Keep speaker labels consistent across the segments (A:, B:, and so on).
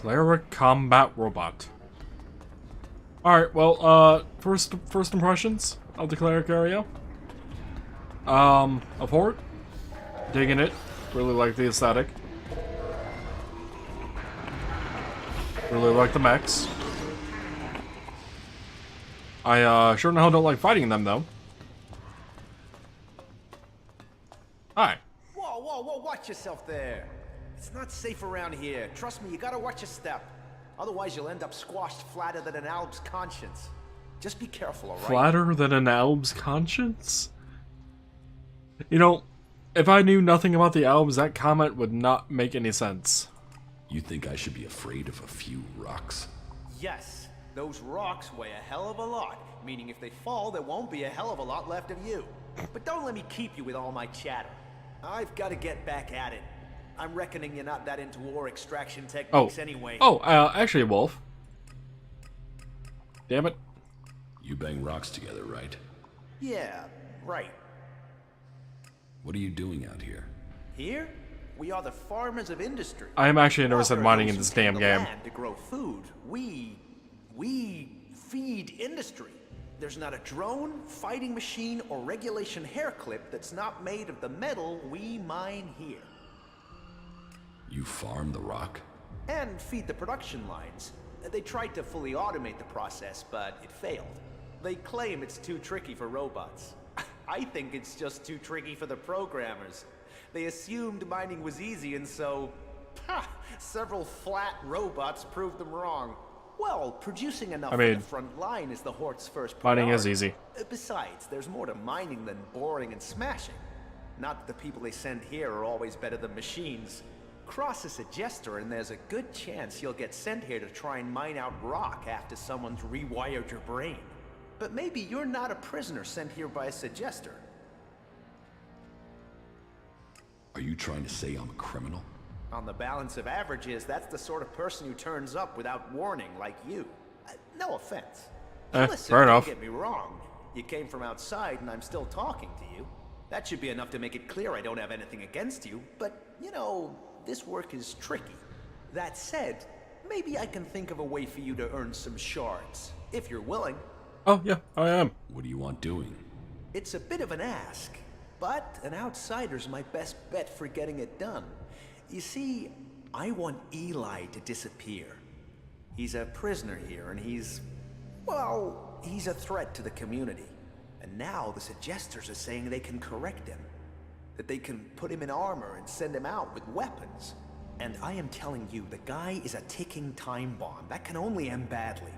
A: Cleric combat robot. Alright, well, first impressions of the cleric area. A port. Digging it. Really like the aesthetic. Really like the mechs. I sure now don't like fighting them, though. Hi.
B: Whoa, whoa, whoa, watch yourself there. It's not safe around here. Trust me, you gotta watch your step. Otherwise, you'll end up squashed flatter than an alb's conscience. Just be careful, alright?
A: Flatter than an alb's conscience? You know, if I knew nothing about the albs, that comment would not make any sense.
C: You think I should be afraid of a few rocks?
B: Yes, those rocks weigh a hell of a lot, meaning if they fall, there won't be a hell of a lot left of you. But don't let me keep you with all my chatter. I've got to get back at it. I'm reckoning you're not that into ore extraction techniques anyway.
A: Actually, Wolf. Damn it.
C: You bang rocks together, right?
B: Yeah, right.
C: What are you doing out here?
B: Here, we are the farmers of industry.
A: I am actually interested in mining in this damn game.
B: Land to grow food. We feed industry. There's not a drone, fighting machine, or regulation hair clip that's not made of the metal we mine here.
C: You farm the rock?
B: And feed the production lines. They tried to fully automate the process, but it failed. They claim it's too tricky for robots. I think it's just too tricky for the programmers. They assumed mining was easy, and so, several flat robots proved them wrong. Well, producing enough for the front line is the Hort's first priority.
A: Mining is easy.
B: Besides, there's more to mining than boring and smashing. Not that the people they send here are always better than machines. Cross a suggester and there's a good chance you'll get sent here to try and mine out rock after someone's rewired your brain. But maybe you're not a prisoner sent here by a suggester.
C: Are you trying to say I'm a criminal?
B: On the balance of averages, that's the sort of person who turns up without warning, like you. No offense. Listen,
A: fair enough.
B: Don't get me wrong. You came from outside and I'm still talking to you. That should be enough to make it clear I don't have anything against you, but, you know, this work is tricky. That said, maybe I can think of a way for you to earn some shards, if you're willing.
A: Oh, yeah, I am.
C: What do you want doing?
B: It's a bit of an ask, but an outsider's my best bet for getting it done. You see, I want Eli to disappear. He's a prisoner here, and he's a threat to the community. And now the suggesters are saying they can correct him. That they can put him in armor and send him out with weapons. And I am telling you, the guy is a ticking time bomb. That can only end badly.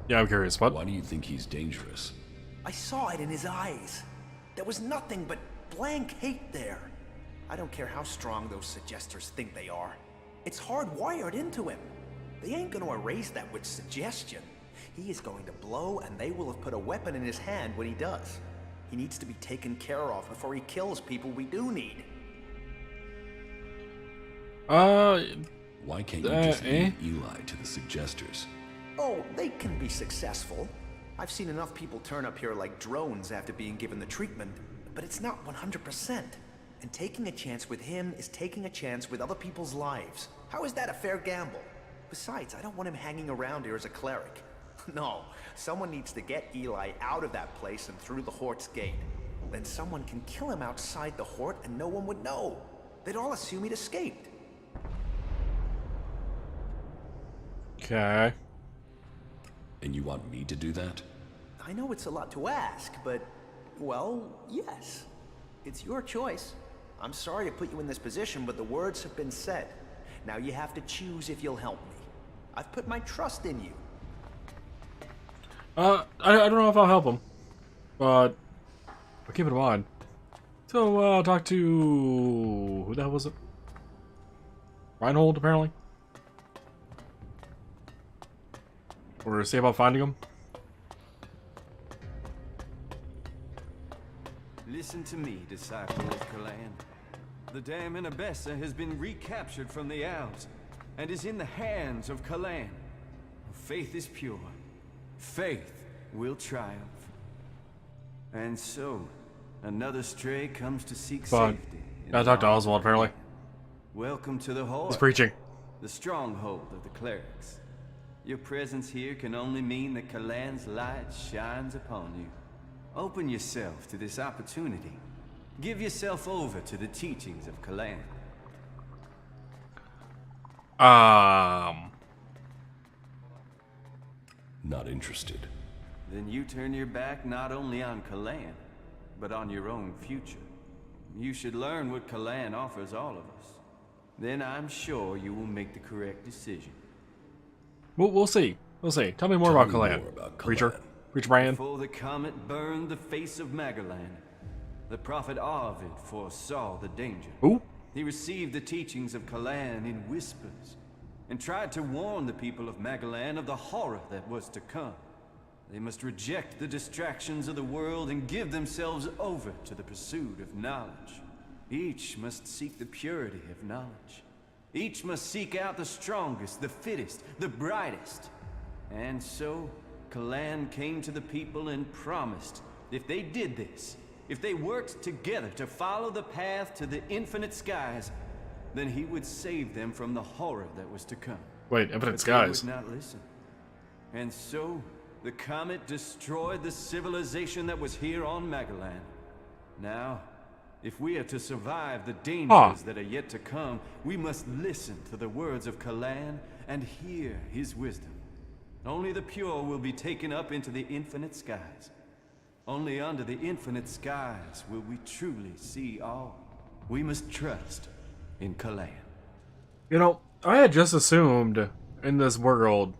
A: Yeah, I'm curious. What?
C: Why do you think he's dangerous?
B: I saw it in his eyes. There was nothing but blank hate there. I don't care how strong those suggesters think they are. It's hardwired into him. They ain't gonna erase that with suggestion. He is going to blow, and they will have put a weapon in his hand when he does. He needs to be taken care of before he kills people we do need.
C: Why can't you just leave Eli to the suggesters?
B: Oh, they can be successful. I've seen enough people turn up here like drones after being given the treatment, but it's not 100%. And taking a chance with him is taking a chance with other people's lives. How is that a fair gamble? Besides, I don't want him hanging around here as a cleric. No, someone needs to get Eli out of that place and through the Hort's gate. Then someone can kill him outside the Hort and no one would know. They'd all assume he'd escaped.
A: Okay.
C: And you want me to do that?
B: I know it's a lot to ask, but, well, yes. It's your choice. I'm sorry to put you in this position, but the words have been said. Now you have to choose if you'll help me. I've put my trust in you.
A: I don't know if I'll help him, but I'll keep it in mind. So, I'll talk to... who the hell was it? Reinhold, apparently? Or see about finding him?
D: Listen to me, disciple of Kalan. The dam in Abessa has been recaptured from the Alps and is in the hands of Kalan. Faith is pure. Faith will triumph. And so, another stray comes to seek
A: But
D: safety.
A: I talked to Oswald, apparently.
D: Welcome to the Horde.
A: He's preaching.
D: the stronghold of the clerics. Your presence here can only mean that Kalan's light shines upon you. Open yourself to this opportunity. Give yourself over to the teachings of Kalan.
C: Not interested.
D: Then you turn your back not only on Kalan, but on your own future. You should learn what Kalan offers all of us. Then I'm sure you will make the correct decision.
A: We'll see. We'll see. Tell me more about Kalan. Preacher Brian.
D: Before the comet burned the face of Magalan, the prophet Arvid foresaw the danger.
A: Who?
D: He received the teachings of Kalan in whispers, and tried to warn the people of Magalan of the horror that was to come. They must reject the distractions of the world and give themselves over to the pursuit of knowledge. Each must seek the purity of knowledge. Each must seek out the strongest, the fittest, the brightest. And so, Kalan came to the people and promised, if they did this, if they worked together to follow the path to the infinite skies, then he would save them from the horror that was to come.
A: Wait, infinite
D: But
A: skies?
D: they would not listen. And so, the comet destroyed the civilization that was here on Magalan. Now, if we are to survive the dangers that are yet to come, we must listen to the words of Kalan and hear his wisdom. Only the pure will be taken up into the infinite skies. Only under the infinite skies will we truly see all. We must trust in Kalan.
A: You know, I had just assumed in this world,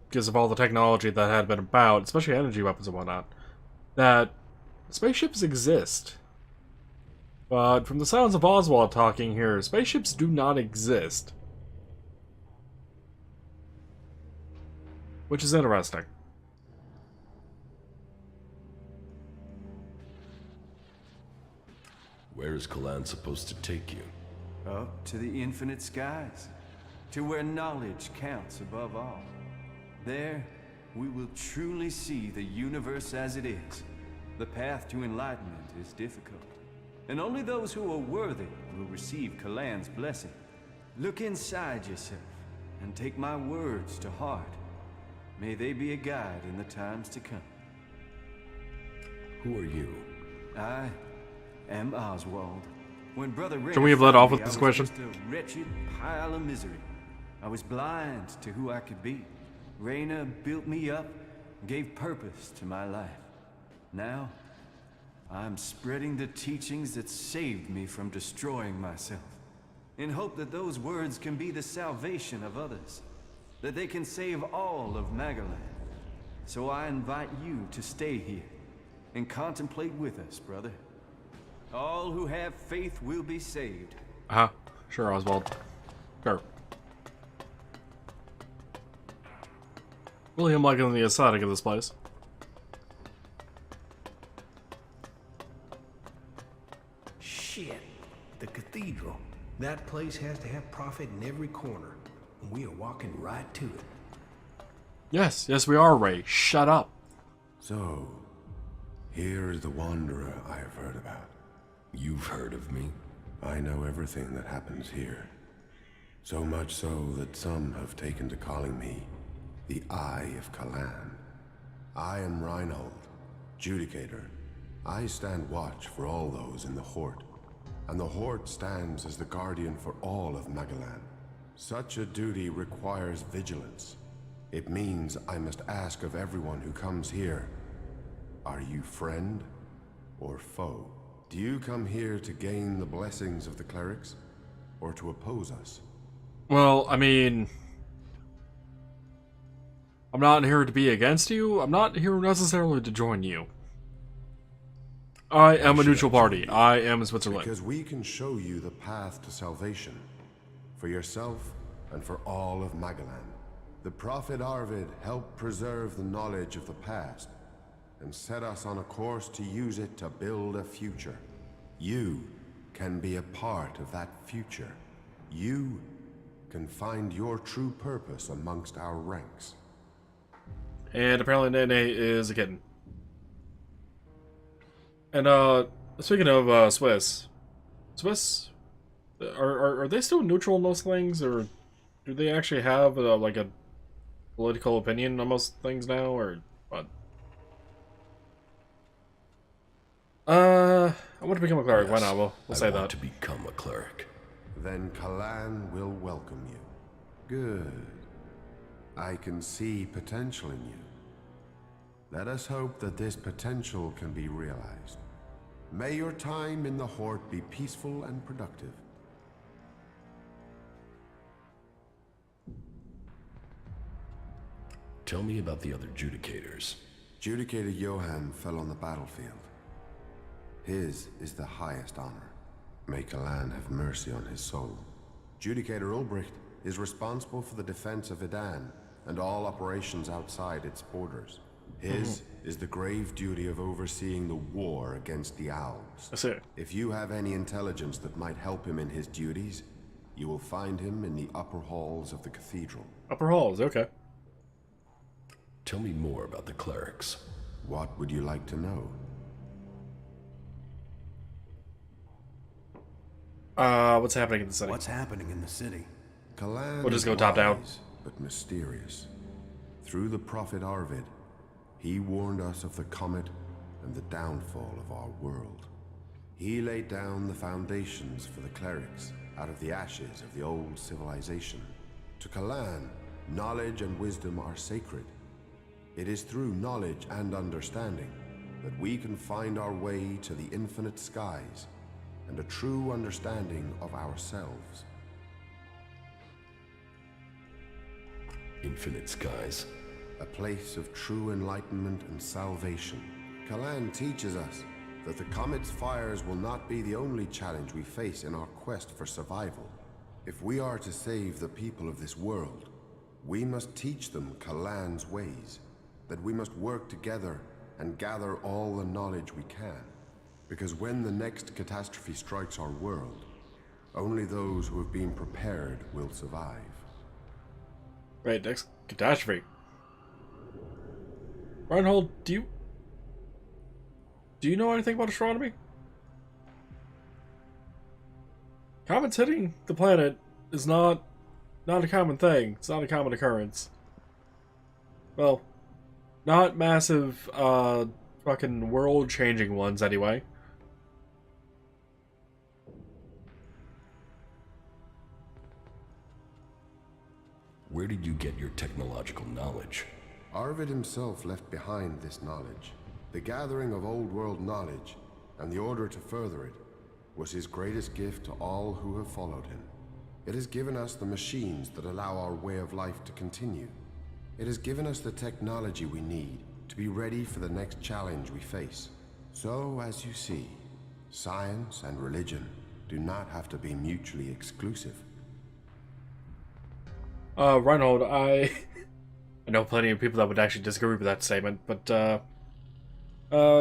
A: because of all the technology that had been about, especially energy weapons and whatnot, that spaceships exist. But from the sounds of Oswald talking here, spaceships do not exist. Which is interesting.
C: Where is Kalan supposed to take you?
D: Up to the infinite skies, to where knowledge counts above all. There, we will truly see the universe as it is. The path to enlightenment is difficult, and only those who are worthy will receive Kalan's blessing. Look inside yourself, and take my words to heart. May they be a guide in the times to come.
C: Who are you?
D: I am Oswald. When Brother Reinhold
A: Can we have let off with
D: found me,
A: this
D: I was
A: question?
D: just a wretched pile of misery. I was blind to who I could be. Reyna built me up, gave purpose to my life. Now, I'm spreading the teachings that saved me from destroying myself, in hope that those words can be the salvation of others, that they can save all of Magalan. So I invite you to stay here and contemplate with us, brother. All who have faith will be saved.
A: Sure, Oswald. Sure. Really am liking the aesthetic of this place.
E: Shit. The cathedral. That place has to have profit in every corner. And we are walking right to it.
A: Yes, we are, Ray. Shut up.
F: So, here is the Wanderer I have heard about.
C: You've heard of me?
F: I know everything that happens here. So much so that some have taken to calling me the Eye of Kalan. I am Reinhold, Judicator. I stand watch for all those in the Hort, and the Hort stands as the guardian for all of Magalan. Such a duty requires vigilance. It means I must ask of everyone who comes here, are you friend or foe? Do you come here to gain the blessings of the clerics, or to oppose us?
A: Well, I mean, I'm not here to be against you. I'm not here necessarily to join you. I am a neutral party. I am Switzerland.
F: Because we can show you the path to salvation, for yourself and for all of Magalan. The prophet Arvid helped preserve the knowledge of the past, and set us on a course to use it to build a future. You can be a part of that future. You can find your true purpose amongst our ranks.
A: And apparently Nene is a kitten. And speaking of Swiss, are they still neutral in those things, or do they actually have like a political opinion on most things now, or what? I want to become a cleric. Why
C: Yes,
A: not? We'll say
C: I want
A: that.
C: to become a cleric.
F: Then Kalan will welcome you. Good. I can see potential in you. Let us hope that this potential can be realized. May your time in the Horde be peaceful and productive.
C: Tell me about the other Judicators.
F: Judicator Johann fell on the battlefield. His is the highest honor. May Kalan have mercy on his soul. Judicator Ulbricht is responsible for the defense of Idan and all operations outside its borders. His is the grave duty of overseeing the war against the Owls.
A: That's it.
F: If you have any intelligence that might help him in his duties, you will find him in the upper halls of the cathedral.
A: Upper halls, okay.
C: Tell me more about the clerics.
F: What would you like to know?
A: What's happening in the city?
E: What's happening in the city?
F: Kalan
A: We'll just go
F: is
A: top down.
F: wise, but mysterious. Through the prophet Arvid, he warned us of the comet and the downfall of our world. He laid down the foundations for the clerics out of the ashes of the old civilization. To Kalan, knowledge and wisdom are sacred. It is through knowledge and understanding that we can find our way to the infinite skies and a true understanding of ourselves.
C: Infinite skies.
F: A place of true enlightenment and salvation. Kalan teaches us that the comet's fires will not be the only challenge we face in our quest for survival. If we are to save the people of this world, we must teach them Kalan's ways, that we must work together and gather all the knowledge we can. Because when the next catastrophe strikes our world, only those who have been prepared will survive.
A: Right, next catastrophe. Reinhold, do you know anything about astronomy? Comets hitting the planet is not a common thing. It's not a common occurrence. Well, not massive, fucking world-changing ones, anyway.
C: Where did you get your technological knowledge?
F: Arvid himself left behind this knowledge. The gathering of old world knowledge, and the order to further it, was his greatest gift to all who have followed him. It has given us the machines that allow our way of life to continue. It has given us the technology we need to be ready for the next challenge we face. So, as you see, science and religion do not have to be mutually exclusive.
A: Reinhold, I know plenty of people that would actually disagree with that statement, but,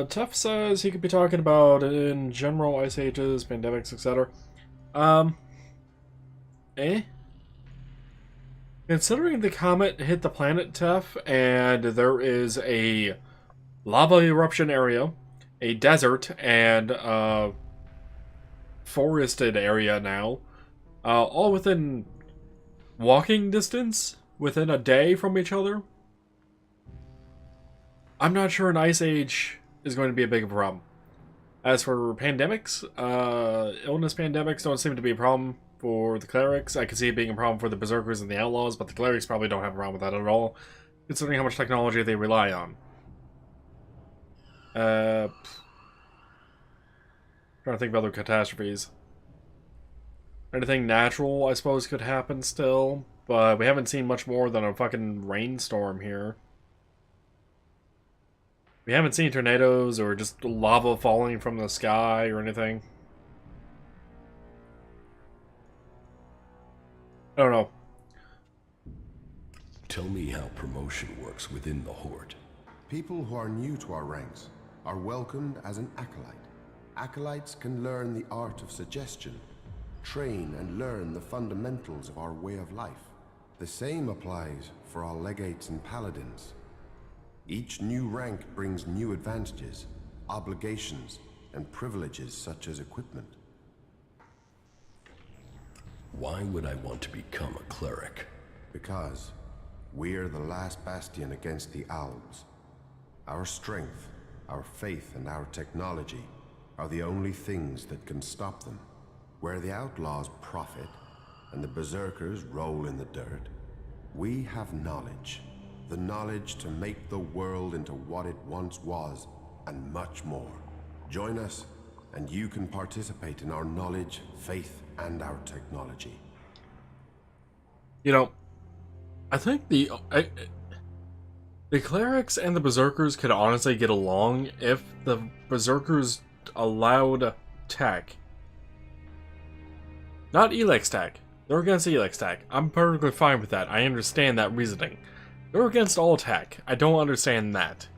A: Tuff says he could be talking about, in general, ice ages, pandemics, etc. Considering the comet hit the planet, Tuff, and there is a lava eruption area, a desert, and, forested area now, all within walking distance within a day from each other, I'm not sure an ice age is going to be a big problem. As for pandemics, illness pandemics don't seem to be a problem for the clerics. I could see it being a problem for the berserkers and the outlaws, but the clerics probably don't have a problem with that at all, considering how much technology they rely on. Trying to think of other catastrophes. Anything natural, I suppose, could happen still, but we haven't seen much more than a fucking rainstorm here. We haven't seen tornadoes or just lava falling from the sky or anything. I don't know.
C: Tell me how promotion works within the Horde.
F: People who are new to our ranks are welcomed as an acolyte. Acolytes can learn the art of suggestion, train and learn the fundamentals of our way of life. The same applies for our legates and paladins. Each new rank brings new advantages, obligations, and privileges such as equipment.
C: Why would I want to become a cleric?
F: Because we're the last bastion against the owls. Our strength, our faith, and our technology are the only things that can stop them. Where the outlaws profit and the berserkers roll in the dirt, we have knowledge. The knowledge to make the world into what it once was, and much more. Join us, and you can participate in our knowledge, faith, and our technology.
A: You know, I think the clerics and the berserkers could honestly get along if the berserkers allowed tech. Not ELEX tech. They're against ELEX tech. I'm perfectly fine with that. I understand that reasoning. They're against all tech. I don't understand that.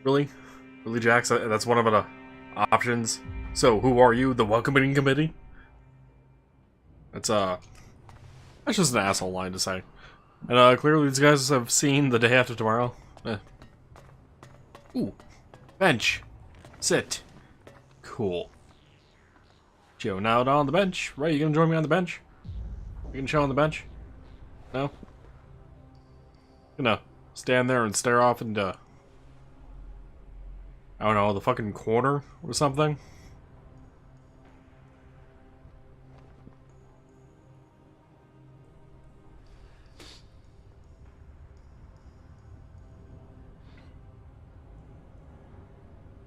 A: Really? Really, Jax? That's one of the options? So, who are you? The welcoming committee? That's just an asshole line to say. And, clearly these guys have seen The Day After Tomorrow. Ooh. Bench. Sit. Cool. Joe, now on the bench. Right, you gonna join me on the bench? You gonna chill on the bench? No? Gonna stand there and stare off into, I don't know, the fucking corner or something?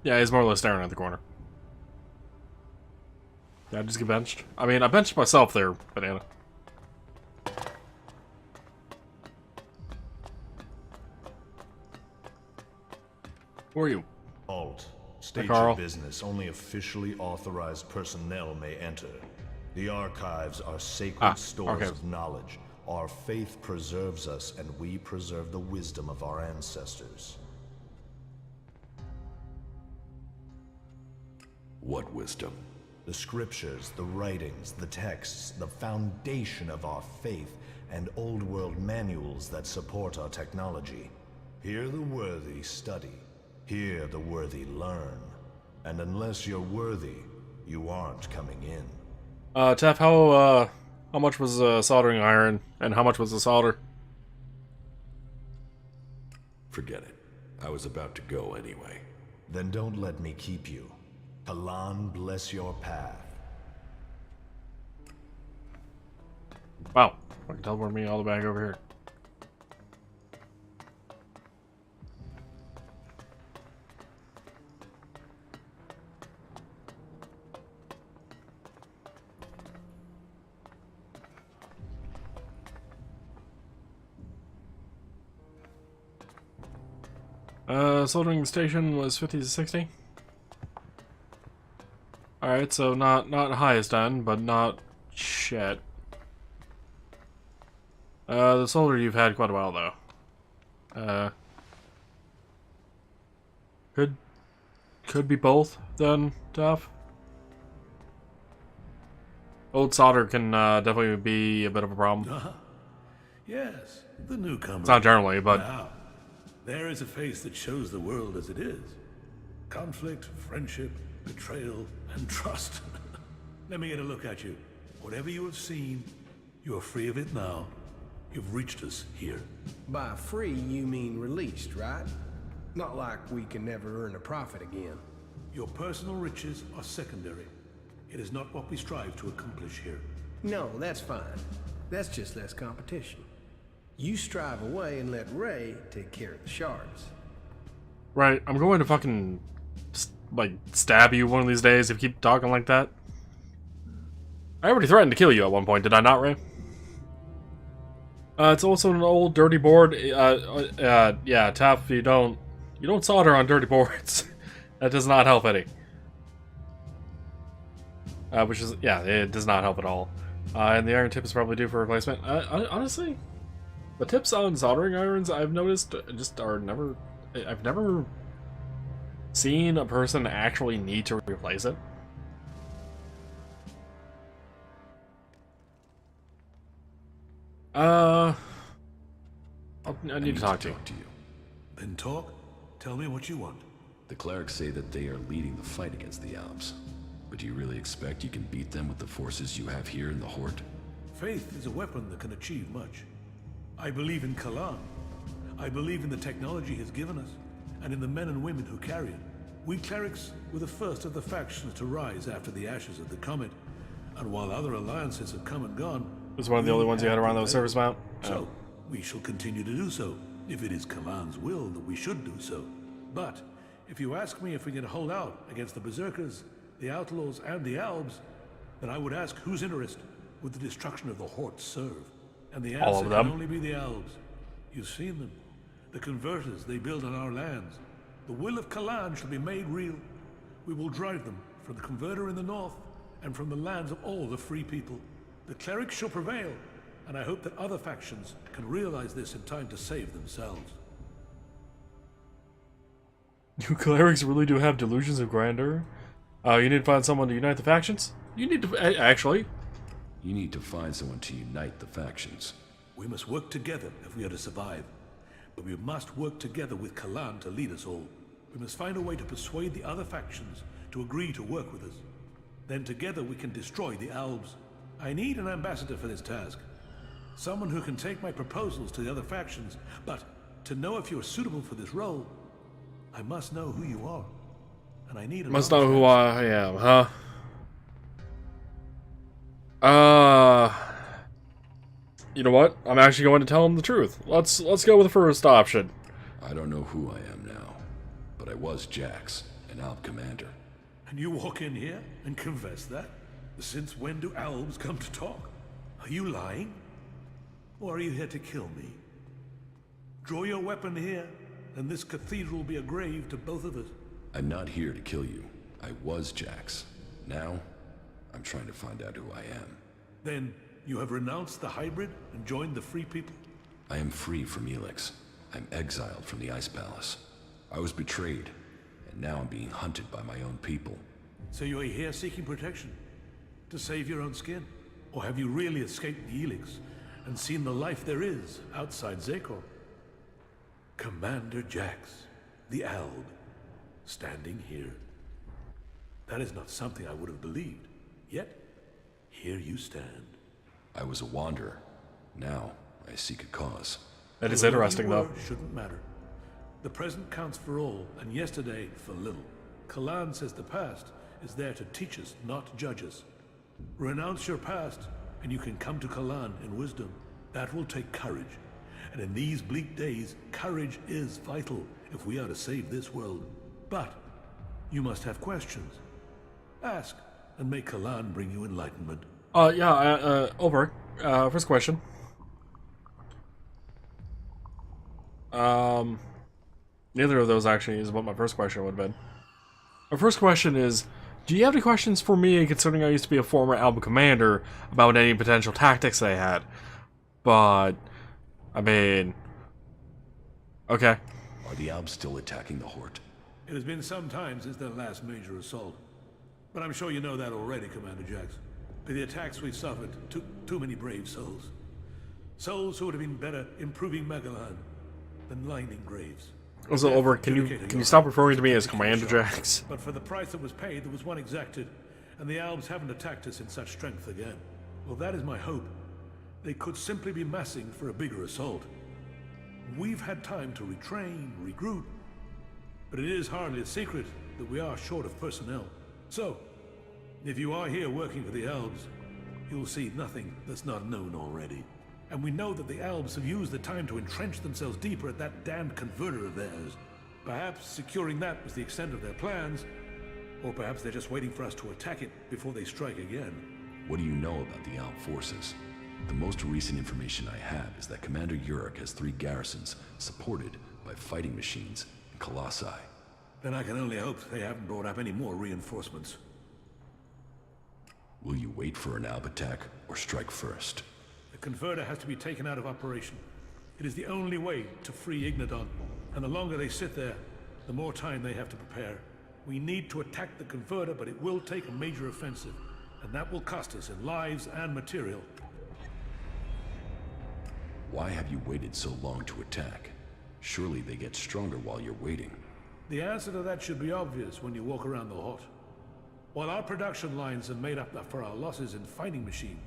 A: Yeah, he's more or less staring at the corner. Yeah, just get benched. I mean, I benched myself there, Banana. Who are you?
G: Halt. State
A: Carl.
G: your business. Only officially authorized personnel may enter. The archives are sacred stores
A: archives.
G: of knowledge. Our faith preserves us, and we preserve the wisdom of our ancestors.
C: What wisdom?
G: The scriptures, the writings, the texts, the foundation of our faith, and old world manuals that support our technology. Here the worthy study. Here the worthy learn. And unless you're worthy, you aren't coming in.
A: Tef, how much was soldering iron, and how much was the solder?
C: Forget it. I was about to go anyway.
G: Then don't let me keep you. Kalan bless your path.
A: Wow, I can teleport me all the way back over here. Soldering station was 50 to 60. Alright, so not highest end, but not shit. The solder you've had quite a while though. Could be both then, Tough. Old solder can definitely be a bit of a problem.
H: Yes, the newcomer.
A: It's not generally, but
H: Now, there is a face that shows the world as it is. Conflict, friendship, betrayal, and trust. Let me get a look at you. Whatever you have seen, you are free of it now. You've reached us here.
E: By free, you mean released, right? Not like we can never earn a profit again.
H: Your personal riches are secondary. It is not what we strive to accomplish here.
E: No, that's fine. That's just less competition. You strive away and let Ray take care of the shards.
A: right, I'm going to fucking like stab you one of these days if you keep talking like that. I already threatened to kill you at one point, did I not, Ray? It's also an old dirty board. Yeah, Taff, you don't solder on dirty boards. That does not help any. Which is, yeah, it does not help at all. And the iron tip is probably due for replacement. Honestly, the tips on soldering irons I've noticed just are never. I've never seen a person actually need to replace it. I need to talk to you.
H: Then talk. Tell me what you want.
C: The clerics say that they are leading the fight against the Alps. But do you really expect you can beat them with the forces you have here in the Horde?
H: Faith is a weapon that can achieve much. I believe in Kalan. I believe in the technology he's given us, and in the men and women who carry it. We clerics were the first of the factions to rise after the ashes of the Comet, and while other alliances have come and gone...
A: It was one of the only ones you had around the service mount.
H: So, we shall continue to do so, if it is Kalan's will that we should do so. But, if you ask me if we can hold out against the Berserkers, the Outlaws, and the Albs, then I would ask whose interest would the destruction of the Horde serve? And the
A: All
H: answer
A: of them.
H: can only be the Albs. You've seen them. The converters they build on our lands. The will of Kalan shall be made real. We will drive them from the converter in the north and from the lands of all the free people. The clerics shall prevail, and I hope that other factions can realize this in time to save themselves.
A: You clerics really do have delusions of grandeur. You need to find someone to unite the factions? You need to... actually...
C: You need to find someone to unite the factions.
H: We must work together if we are to survive. But we must work together with Kalan to lead us all. We must find a way to persuade the other factions to agree to work with us. Then together we can destroy the Albs. I need an ambassador for this task. Someone who can take my proposals to the other factions. But to know if you are suitable for this role, I must know who you are. And I need a...
A: Must know who I am, huh? You know what? I'm actually going to tell him the truth. Let's go with the first option.
C: I don't know who I am now, but I was Jax, an Alp commander.
H: And you walk in here and confess that? Since when do Albs come to talk? Are you lying? Or are you here to kill me? Draw your weapon here, and this cathedral will be a grave to both of us.
C: I'm not here to kill you. I was Jax. Now, I'm trying to find out who I am.
H: Then, you have renounced the hybrid and joined the Free People?
C: I am free from ELEX. I'm exiled from the Ice Palace. I was betrayed, and now I'm being hunted by my own people.
H: So you are here seeking protection? To save your own skin? Or have you really escaped the ELEX and seen the life there is outside Zekor? Commander Jax, the Alb, standing here. That is not something I would have believed. Yet, here you stand.
C: I was a wanderer. Now, I seek a cause.
A: That is interesting, though.
H: Shouldn't matter. The present counts for all, and yesterday for little. Kalan says the past is there to teach us, not judge us. Renounce your past, and you can come to Kalan in wisdom. That will take courage. And in these bleak days, courage is vital if we are to save this world. But you must have questions. Ask, and may Kalan bring you enlightenment.
A: Over. First question. Neither of those actually is what my first question would have been. My first question is, do you have any questions for me, considering I used to be a former Alba commander, about any potential tactics they had? But, I mean... Okay.
C: Are the Albs still attacking the Horde?
H: It has been some time since their last major assault. But I'm sure you know that already, Commander Jax. The attacks we've suffered took too many brave souls. Souls who would have been better improving MacLeod than lying in graves.
A: Also, over. Can you stop referring to me as Commander Jax?
H: But for the price that was paid, there was one exacted, and the Albs haven't attacked us in such strength again. Well, that is my hope. They could simply be massing for a bigger assault. We've had time to retrain, regroup, but it is hardly a secret that we are short of personnel. So, if you are here working for the Albs, you'll see nothing that's not known already. And we know that the Albs have used the time to entrench themselves deeper at that damned converter of theirs. Perhaps securing that was the extent of their plans, or perhaps they're just waiting for us to attack it before they strike again.
C: What do you know about the Alp forces? The most recent information I have is that Commander Uruk has 3 garrisons supported by fighting machines and colossi.
H: Then I can only hope they haven't brought up any more reinforcements.
C: Will you wait for an Alp attack or strike first?
H: The converter has to be taken out of operation. It is the only way to free Ignadon, and the longer they sit there, the more time they have to prepare. We need to attack the converter, but it will take a major offensive, and that will cost us in lives and material.
C: Why have you waited so long to attack? Surely they get stronger while you're waiting.
H: The answer to that should be obvious when you walk around the hut. While our production lines have made up for our losses in fighting machines,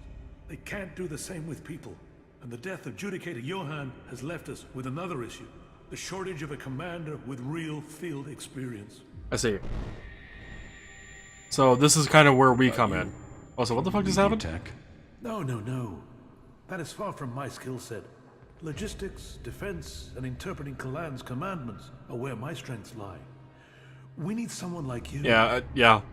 H: they can't do the same with people. And the death of Judicator Johann has left us with another issue. The shortage of a commander with real field experience.
A: I see. So this is kind of where we come in. Also, what the fuck just happened?
H: No. That is far from my skill set. Logistics, defense, and interpreting Kalan's commandments are where my strengths lie. We need someone like you.
A: Yeah,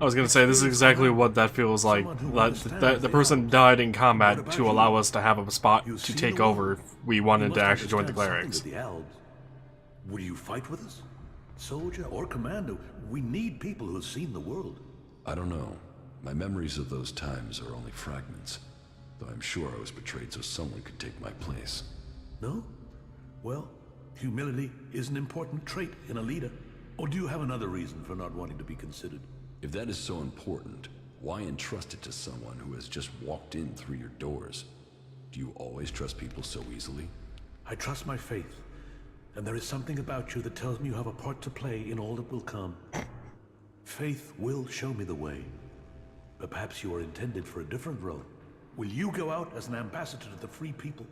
A: I was gonna say, this is exactly what that feels like. The person died in combat to allow us to have a spot to take over if we wanted to actually join the clerics.
H: Will you fight with us? Soldier or commando, we need people who've seen the world.
C: I don't know. My memories of those times are only fragments, though I'm sure I was betrayed so someone could take my place.
H: No? Well, humility is an important trait in a leader. Or do you have another reason for not wanting to be considered?
C: If that is so important, why entrust it to someone who has just walked in through your doors? Do you always trust people so easily?
H: I trust my faith, and there is something about you that tells me you have a part to play in all that will come. Faith will show me the way. But perhaps you are intended for a different role. Will you go out as an ambassador to the free people?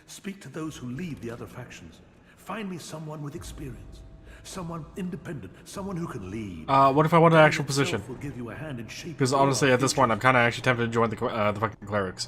H: Speak to those who lead the other factions. Find me someone with experience. Someone independent. Someone who can lead.
A: What if I want an actual position?
H: Will give you a hand in shaping
A: Because honestly, at this point, I'm kind of actually tempted to join the fucking clerics.